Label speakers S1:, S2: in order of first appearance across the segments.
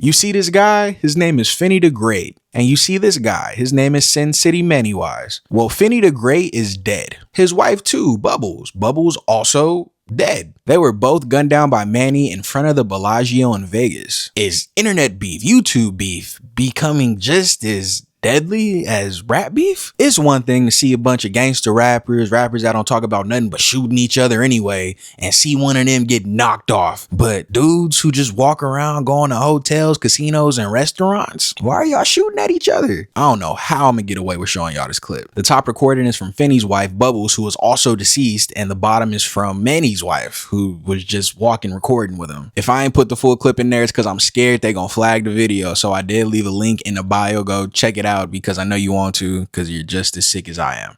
S1: You see this guy? His name is Finney the Great. And you see this guy, his name is Sin City Mannywise. Well, Finney the Great is dead. His wife too, Bubbles. Bubbles also dead. They were both gunned down by Manny in front of the Bellagio in Vegas. Is internet beef, YouTube beef, becoming just as deadly as rap beef? It's one thing to see a bunch of gangster rappers that don't talk about nothing but shooting each other anyway, and see one of them get knocked off. But dudes who just walk around going to hotels, casinos, and restaurants, why are y'all shooting at each other? I don't know how I'm gonna get away with showing y'all this clip. The top recording is from Finney's wife, Bubbles, who was also deceased, and the bottom is from Manny's wife, who was just walking recording with him. If I ain't put the full clip in there, it's because I'm scared they gonna flag the video, so I did leave a link in the bio. Go check it out because I know you want to, because you're just as sick as I am.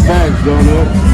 S2: Thanks, Donut.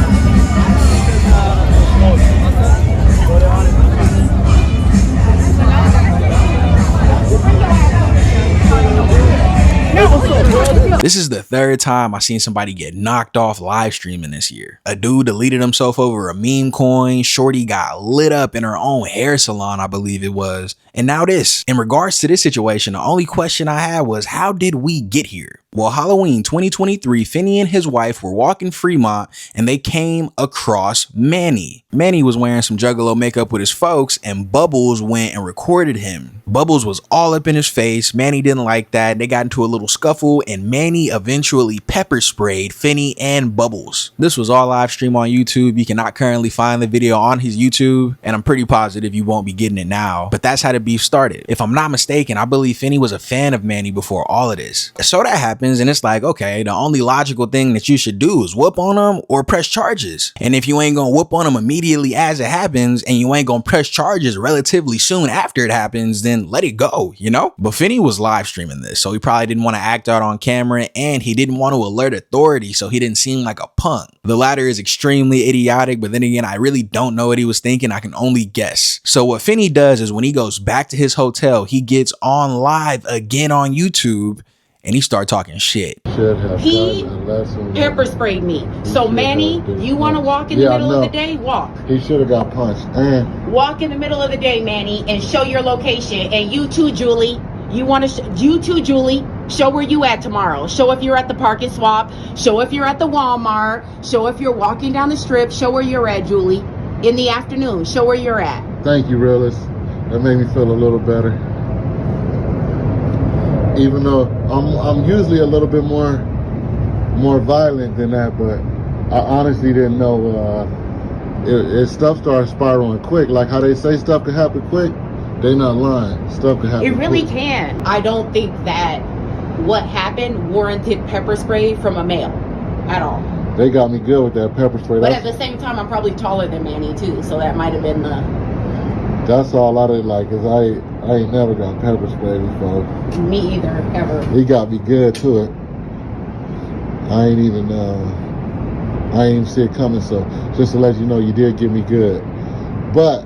S1: This is the third time I've seen somebody get knocked off live streaming this year. A dude deleted himself over a meme coin. Shorty got lit up in her own hair salon, I believe it was. And now this. In regards to this situation, the only question I had was, how did we get here? Well, Halloween 2023, Finney and his wife were walking Fremont and they came across Manny. Manny was wearing some Juggalo makeup with his folks, and Bubbles went and recorded him. Bubbles was all up in his face. Manny didn't like that. They got into a little scuffle and Manny eventually pepper sprayed Finney and Bubbles. This was all live stream on YouTube. You cannot currently find the video on his YouTube, and I'm pretty positive you won't be getting it now, but that's how the beef started. If I'm not mistaken, I believe Finney was a fan of Manny before all of this. So that happens, and it's like, okay, the only logical thing that you should do is whoop on him or press charges. And if you ain't gonna whoop on him immediately as it happens, and you ain't gonna press charges relatively soon after it happens, then let it go, you know? But Finney was live streaming this, so he probably didn't want to act out on camera, and he didn't want to alert authority, so he didn't seem like a punk. The latter is extremely idiotic, but then again, I really don't know what he was thinking. I can only guess. So what Finney does is when he goes back to his hotel, he gets on live again on YouTube and he started talking shit.
S3: He pepper sprayed me. So Manny, you want to walk in the middle of the day? Walk.
S2: He should have got punched.
S3: Walk in the middle of the day, Manny, and show your location. And you too, Julie. You too, Julie. Show where you at tomorrow. Show if you're at the Park and Swap. Show if you're at the Walmart. Show if you're walking down the strip. Show where you're at, Julie. In the afternoon. Show where you're at.
S2: Thank you, realist. That made me feel a little better. Even though I'm usually a little bit more violent than that, but I honestly didn't know stuff started spiraling quick. Like how they say stuff can happen quick, they not lying. Stuff can happen.
S3: It really
S2: quick.
S3: can. I don't think that what happened warranted pepper spray from a male at all.
S2: They got me good with that pepper spray.
S3: But at the same time, I'm probably taller than Manny too, so that might have been the.
S2: That's all I did like, cause I ain't never got pepper spray before.
S3: Me either, ever.
S2: He got me good to it. I ain't even see it coming. So just to let you know, you did get me good. But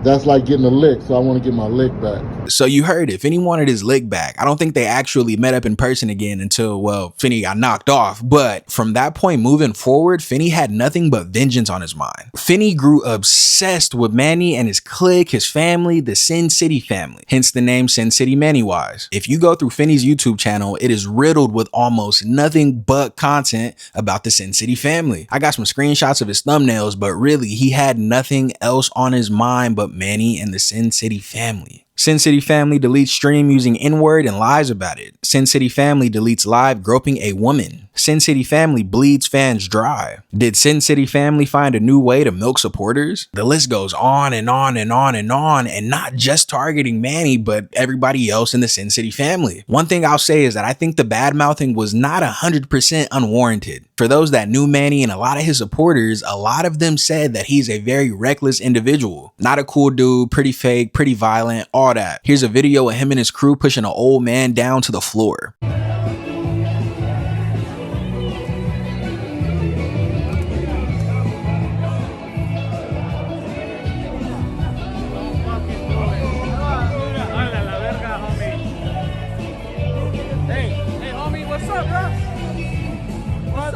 S2: that's like getting a lick. So I want to get my lick back.
S1: So you heard it. Finney wanted his lick back. I don't think they actually met up in person again until, well, Finney got knocked off. But from that point moving forward, Finney had nothing but vengeance on his mind. Finney grew obsessed with Manny and his clique, his family, the Sin City family. Hence the name Sin City Mannywise. If you go through Finney's YouTube channel, it is riddled with almost nothing but content about the Sin City family. I got some screenshots of his thumbnails, but really he had nothing else on his mind but Manny and the Sin City family. Sin City Family deletes stream using N-word and lies about it. Sin City Family deletes live groping a woman. Sin City Family bleeds fans dry. Did Sin City Family find a new way to milk supporters? The list goes on and on and on and on, and not just targeting Manny, but everybody else in the Sin City family. One thing I'll say is that I think the bad mouthing was not 100% unwarranted. For those that knew Manny and a lot of his supporters, a lot of them said that he's a very reckless individual. Not a cool dude, pretty fake, pretty violent, all that. Here's a video of him and his crew pushing an old man down to the floor.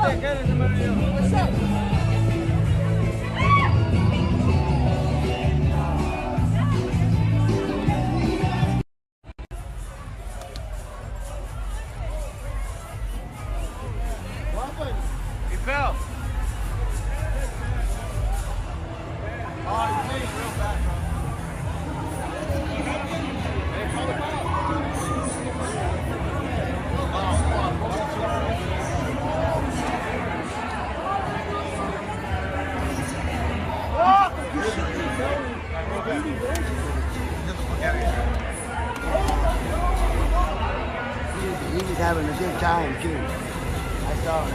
S4: He fell. Oh, he's real bad, bro.
S5: He was having a good time too. I saw him.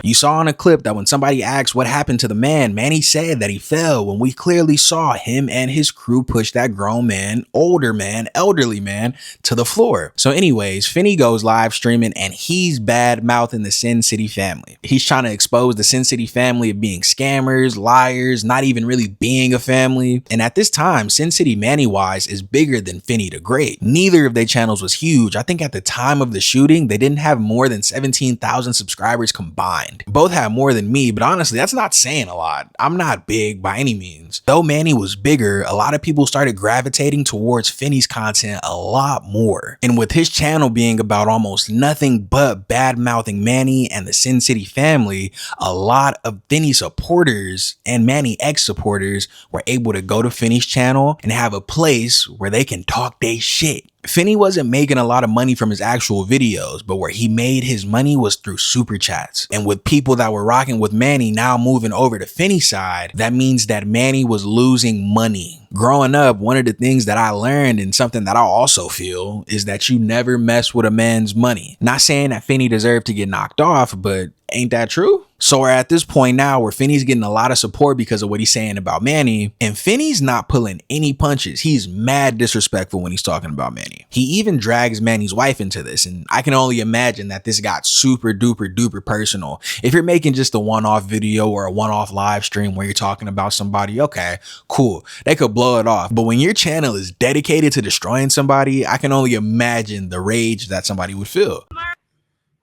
S1: You saw in a clip that when somebody asked what happened to the man, Manny said that he fell when we clearly saw him and his crew push that grown man, older man, elderly man to the floor. So anyways, Finney goes live streaming and he's bad mouthing the Sin City family. He's trying to expose the Sin City family of being scammers, liars, not even really being a family. And at this time, Sin City Manny wise is bigger than Finney the Great. Neither of their channels was huge. I think at the time of the shooting, they didn't have more than 17,000 subscribers combined. Both have more than me, but honestly, that's not saying a lot. I'm not big by any means. Though Manny was bigger, a lot of people started gravitating towards Finney's content a lot more. And with his channel being about almost nothing but bad mouthing Manny and the Sin City family, a lot of Finney supporters and Manny ex supporters were able to go to Finney's channel and have a place where they can talk they shit. Finney wasn't making a lot of money from his actual videos, but where he made his money was through super chats. And with people that were rocking with Manny now moving over to Finney's side, that means that Manny was losing money. Growing up, one of the things that I learned and something that I also feel is that you never mess with a man's money. Not saying that Finney deserved to get knocked off, but ain't that true? So we're at this point now where Finney's getting a lot of support because of what he's saying about Manny, and Finney's not pulling any punches. He's mad disrespectful when he's talking about Manny. He even drags Manny's wife into this, and I can only imagine that this got super duper personal. If you're making just a one-off video or a one-off live stream where you're talking about somebody, okay, cool, they could blow it off. But when your channel is dedicated to destroying somebody, I can only imagine the rage that somebody would feel.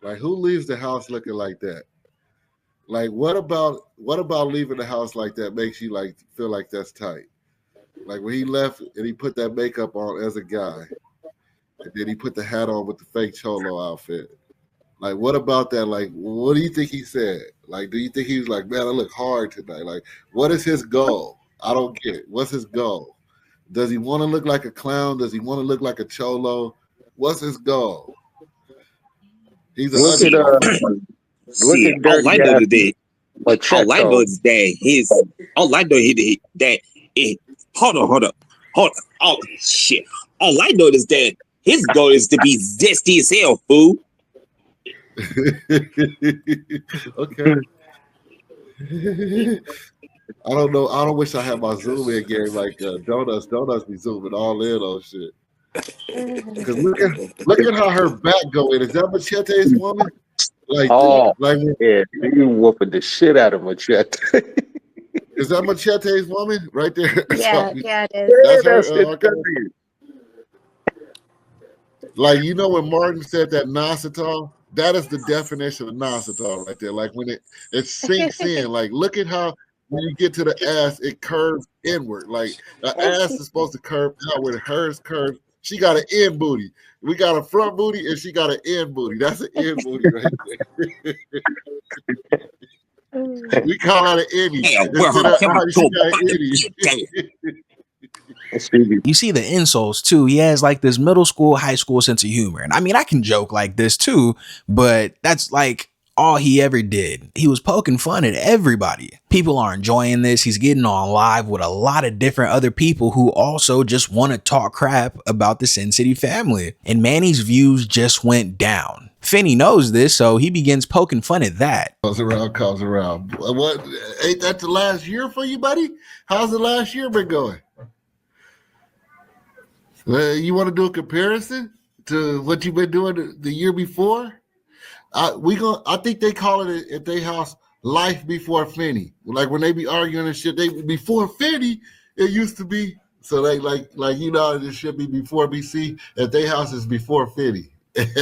S2: Like, who leaves the house looking like that? Like, what about leaving the house like that makes you like feel like that's tight? Like when he left and he put that makeup on as a guy, and then he put the hat on with the fake cholo outfit. Like, what about that? Like, what do you think he said? Like, do you think he was like, man, I look hard tonight? Like, what is his goal? I don't get it. What's his goal? Does he want to look like a clown? Does he want to look like a cholo? What's his goal? He's a
S6: See, all I know today, all I know is that his, all I know is that it, hold on. Oh, shit. All I know is that his goal is to be zesty as hell, fool.
S2: Okay. I don't know. I don't wish I had my zoom in game like donuts. Donuts be zooming all in on shit. Because look at how her back going. Is that Machete's woman? Like,
S7: yeah, you whooping the shit out of Machete.
S2: Is that Machete's woman right there?
S8: Yeah, yeah, it is.
S2: That's her. Like, you know when Martin said that Nasatal, that is the definition of Nasatal right there. Like when it sinks in. Like, look at how when you get to the ass, it curves inward. Like the ass is supposed to curve outward. Hers curves. She got an end booty. We got a front booty and she got an end booty. That's an end booty right there. We call that an innie.
S1: You see the insults too. He has like this middle school, high school sense of humor. And I mean, I can joke like this too, but that's like all he ever did. He was poking fun at everybody. People are enjoying this. He's getting on live with a lot of different other people who also just want to talk crap about the Sin City family. And Manny's views just went down. Finney knows this, so he begins poking fun at that.
S2: Comes around. What? Ain't that the last year for you, buddy? How's the last year been going? You want to do a comparison to what you've been doing the year before? I think they call it at their house life before Finney. Like when they be arguing and shit, before Finney, it used to be So they like you know, this should be before BC. At their house is before 50. Shit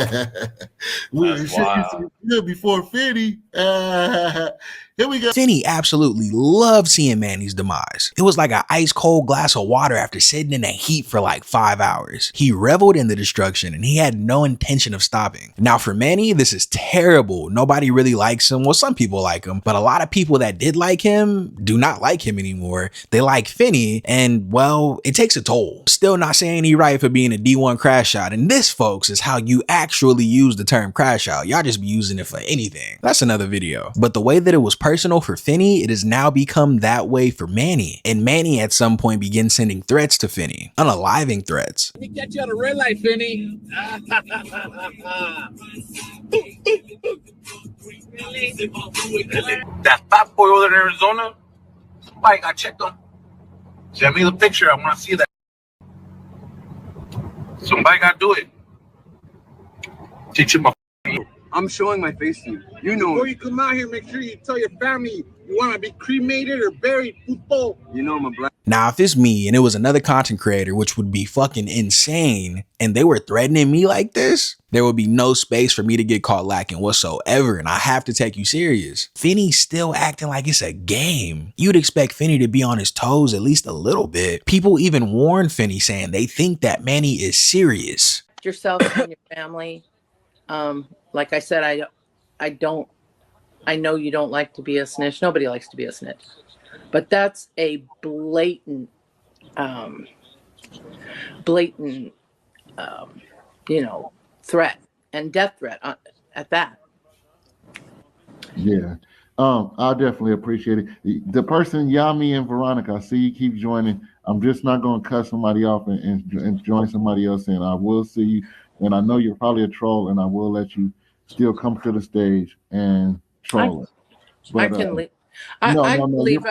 S2: used to be good before 50. Here we go.
S1: Finney absolutely loved seeing Manny's demise. It was like an ice cold glass of water after sitting in the heat for like 5 hours. He reveled in the destruction and he had no intention of stopping. Now for Manny, this is terrible. Nobody really likes him. Well, some people like him, but a lot of people that did like him do not like him anymore. They like Finney, and well, it takes a toll. Still not saying he right for being a D1 crash out. And this, folks, is how you actually use the term crash out. Y'all just be using it for anything. That's another video. But the way that it was personal for Finney, it has now become that way for Manny. And Manny at some point begins sending threats to Finney, unaliving threats.
S4: Let me catch you on a red light, Finney. That fat boy over there in Arizona, somebody got checked on. Send me the picture. I want to see that. Somebody got to do it. Teach him a.
S5: I'm showing my face to you. You know.
S4: Before you come out here, make sure you tell your family you want to be cremated or buried. Puto.
S5: You know I'm a black.
S1: Now, if it's me and it was another content creator, which would be fucking insane, and they were threatening me like this, there would be no space for me to get caught lacking whatsoever, and I have to take you serious. Finney's still acting like it's a game. You'd expect Finney to be on his toes at least a little bit. People even warn Finney, saying they think that Manny is serious.
S9: Yourself and your family. Like I said, I know you don't like to be a snitch. Nobody likes to be a snitch. But that's a blatant, you know, threat, and death threat at that.
S2: Yeah. I definitely appreciate it. The person, Yami and Veronica, I see you keep joining. I'm just not going to cut somebody off and join somebody else in. I will see you, and I know you're probably a troll, and I will let you still come to the stage and troll it. But,
S9: I can leave. I believe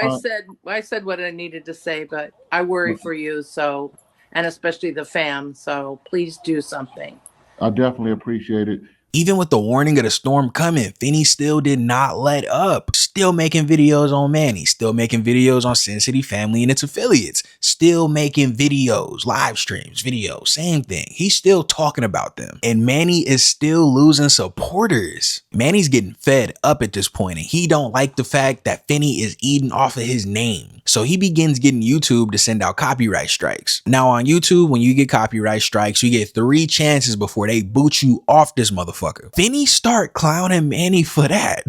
S9: I said what I needed to say, but I worry for you, so, and especially the fam. So please do something.
S2: I definitely appreciate it.
S1: Even with the warning of the storm coming, Finney still did not let up. Still making videos on Manny, still making videos on Sin City Family and its affiliates, still making videos, live streams, videos, same thing. He's still talking about them. And Manny is still losing supporters. Manny's getting fed up at this point, and he don't like the fact that Finney is eating off of his name. So he begins getting YouTube to send out copyright strikes. Now on YouTube, when you get copyright strikes, you get 3 chances before they boot you off this motherfucker. Finney start clowning Manny for that.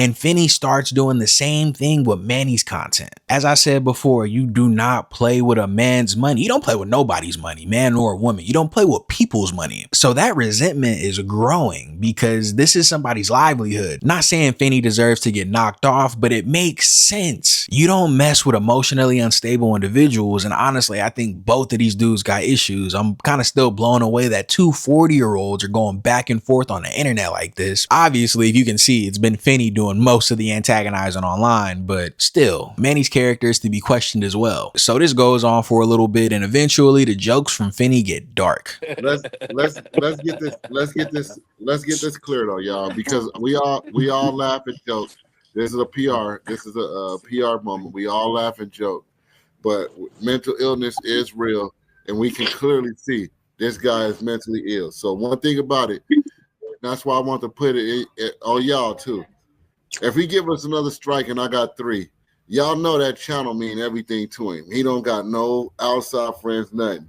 S1: And Finney starts doing the same thing with Manny's content. As I said before, you do not play with a man's money. You don't play with nobody's money, man or woman. You don't play with people's money. So that resentment is growing because this is somebody's livelihood. Not saying Finney deserves to get knocked off, but it makes sense. You don't mess with emotionally unstable individuals. And honestly, I think both of these dudes got issues. I'm kind of still blown away that 2 40-year-olds are going back and forth on the internet like this. Obviously, if you can see, it's been Finney doing most of the antagonizing online, but still, Manny's character is to be questioned as well. So this goes on for a little bit, and eventually the jokes from Finney get dark.
S2: Let's get this clear though, y'all, because we all laugh and joke. This is a PR moment. We all laugh and joke, but mental illness is real, and we can clearly see this guy is mentally ill. So one thing about it, that's why I want to put it on y'all too. If he give us another strike and I got 3, y'all know that channel mean everything to him. He don't got no outside friends, nothing.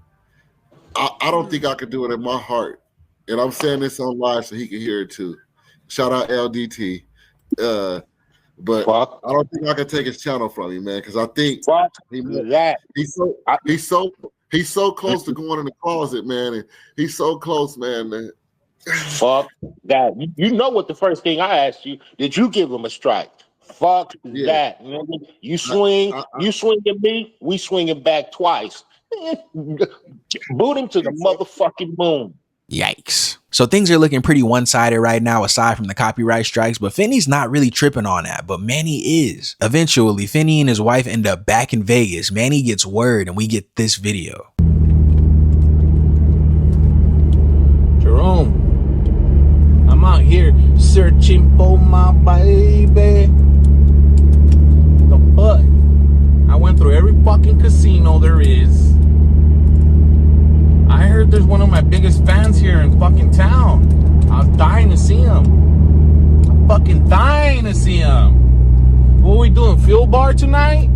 S2: I don't think I could do it in my heart. And I'm saying this on live so he can hear it too. Shout out LDT. But I don't think I can take his channel from him, man, because I think he's so close to going in the closet, man. And he's so close, man.
S10: Fuck that. You know what the first thing I asked you, did you give him a strike? Fuck that. Nigga. You swing at me, we swinging back twice. Boot him to the motherfucking moon.
S1: Yikes. So things are looking pretty one-sided right now aside from the copyright strikes, but Finney's not really tripping on that, but Manny is. Eventually, Finney and his wife end up back in Vegas. Manny gets word and we get this video.
S4: Jerome, I'm out here searching for my baby. The fuck? I went through every fucking casino there is. forgot there's one of my biggest fans here in fucking town. I was dying to see him. I'm fucking dying to see him. What are we doing? Fuel bar tonight?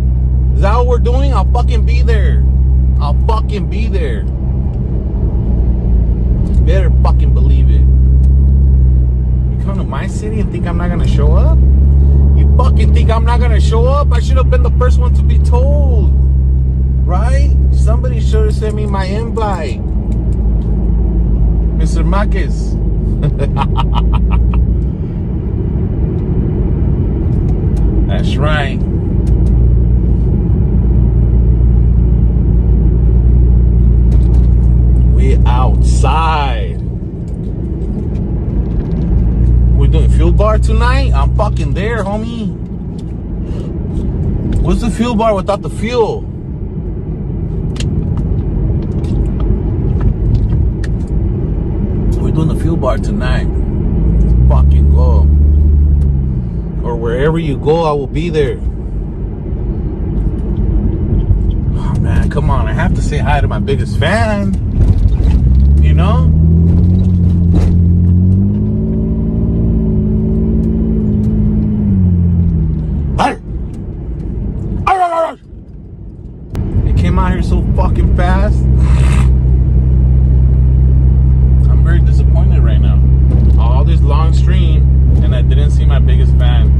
S4: Is that what we're doing? I'll fucking be there. I'll fucking be there. Better fucking believe it. You come to my city and think I'm not gonna show up? You fucking think I'm not gonna show up? I should have been the first one to be told. Right? Somebody should have sent me my invite. Mr. Marquez. That's right. We outside. We're doing fuel bar tonight? I'm fucking there, homie. What's the fuel bar without the fuel? We're doing the fuel bar tonight. Let's fucking go. Or wherever you go, I will be there. Oh man, come on. I have to say hi to my biggest fan. You know? It came out here so fucking fast. I'm very disappointed right now. All this long stream and I didn't see my biggest fan.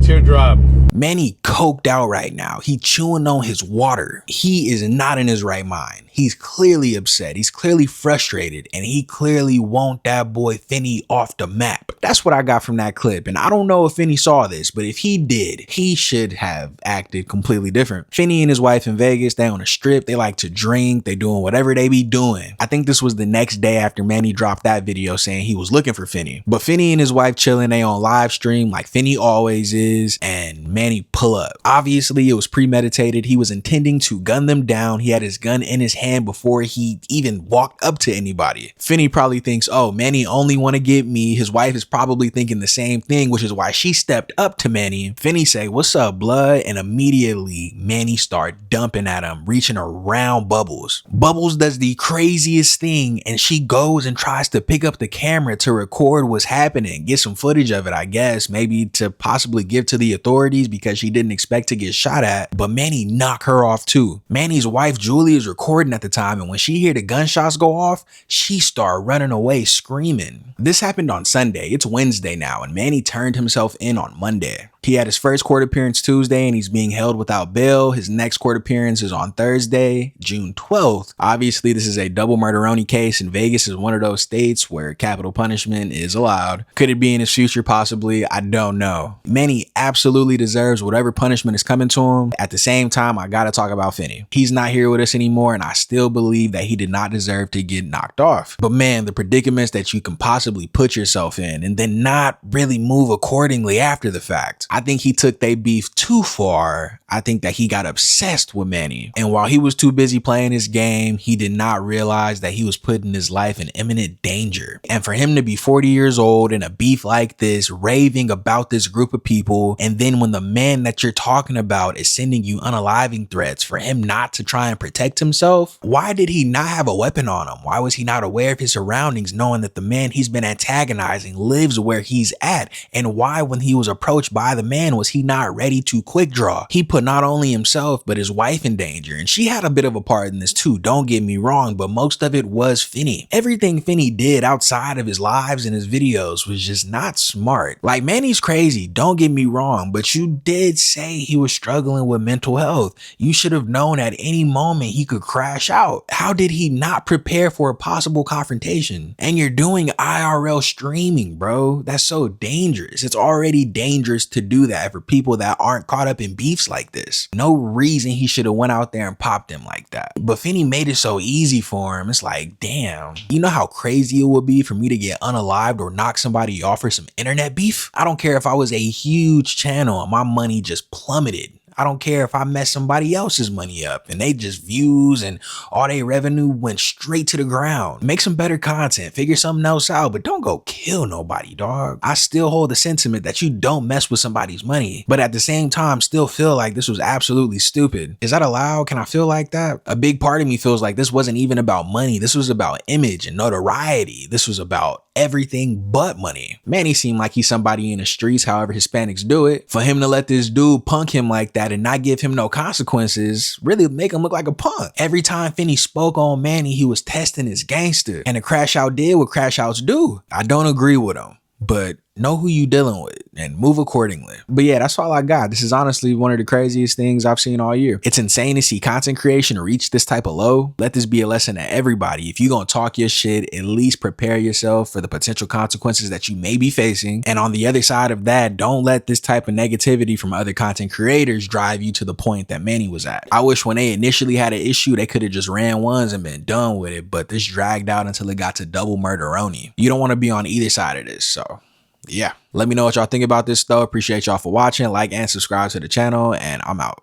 S4: Teardrop.
S1: Manny coked out right now. He chewing on his water. He is not in his right mind. He's clearly upset. He's clearly frustrated. And he clearly want that boy Finney off the map. That's what I got from that clip. And I don't know if Finney saw this, but if he did, he should have acted completely different. Finney and his wife in Vegas, they on a strip. They like to drink. They doing whatever they be doing. I think this was the next day after Manny dropped that video saying he was looking for Finney. But Finney and his wife chilling. They on live stream like Finney always is. And Manny pull up. Obviously, it was premeditated. He was intending to gun them down. He had his gun in his hand before he even walked up to anybody. Finney probably thinks, oh, Manny only want to get me. His wife is probably thinking the same thing, which is why she stepped up to Manny. Finney say, what's up, blood? And immediately, Manny start dumping at him, reaching around Bubbles. Bubbles does the craziest thing, and she goes and tries to pick up the camera to record what's happening, get some footage of it, I guess, maybe to possibly give to the authorities because she didn't expect to get shot at, but Manny knocked her off too. Manny's wife, Julie, is recording at the time, and when she hear the gunshots go off, she start running away screaming. This happened on Sunday. It's Wednesday now, and Manny turned himself in on Monday. He had his first court appearance Tuesday and he's being held without bail. His next court appearance is on Thursday, June 12th. Obviously, this is a double murderoni case and Vegas is one of those states where capital punishment is allowed. Could it be in his future? Possibly. I don't know. Manny absolutely deserves whatever punishment is coming to him. At the same time, I gotta talk about Finney. He's not here with us anymore and I still believe that he did not deserve to get knocked off. But man, the predicaments that you can possibly put yourself in and then not really move accordingly after the fact. I think he took their beef too far. I think that he got obsessed with Manny. And while he was too busy playing his game, he did not realize that he was putting his life in imminent danger. And for him to be 40 years old in a beef like this, raving about this group of people, and then when the man that you're talking about is sending you unaliving threats, for him not to try and protect himself, why did he not have a weapon on him? Why was he not aware of his surroundings, knowing that the man he's been antagonizing lives where he's at? And why, when he was approached by the man, was he not ready to quick draw? He put not only himself but his wife in danger, and she had a bit of a part in this too, don't get me wrong, but most of it was Finney. Everything Finney did outside of his lives and his videos was just not smart. Like, Manny's crazy, don't get me wrong, but you did say he was struggling with mental health. You should have known at any moment he could crash out. How did he not prepare for a possible confrontation? And you're doing IRL streaming, bro. That's so dangerous. It's already dangerous to do that for people that aren't caught up in beefs like this. No reason he should have went out there and popped him like that. But Finney made it so easy for him. It's like, damn, you know how crazy it would be for me to get unalived or knock somebody off for some internet beef? I don't care if I was a huge channel and my money just plummeted. I don't care if I mess somebody else's money up and they just views and all their revenue went straight to the ground. Make some better content, figure something else out, but don't go kill nobody, dog. I still hold the sentiment that you don't mess with somebody's money, but at the same time still feel like this was absolutely stupid. Is that allowed? Can I feel like that? A big part of me feels like this wasn't even about money. This was about image and notoriety. This was about everything but money. Manny seemed like he's somebody in the streets, however Hispanics do it. For him to let this dude punk him like that and not give him no consequences really make him look like a punk. Every time Finney spoke on Manny, he was testing his gangster, and the crash out did what crash outs do. I don't agree with him, but know who you dealing with and move accordingly. But yeah, that's all I got. This is honestly one of the craziest things I've seen all year. It's insane to see content creation reach this type of low. Let this be a lesson to everybody. If you're gonna talk your shit, at least prepare yourself for the potential consequences that you may be facing. And on the other side of that, don't let this type of negativity from other content creators drive you to the point that Manny was at. I wish when they initially had an issue, they could have just ran ones and been done with it, but this dragged out until it got to double murderoni. You don't want to be on either side of this, so yeah. Let me know what y'all think about this though. Appreciate y'all for watching. Like and subscribe to the channel, and I'm out.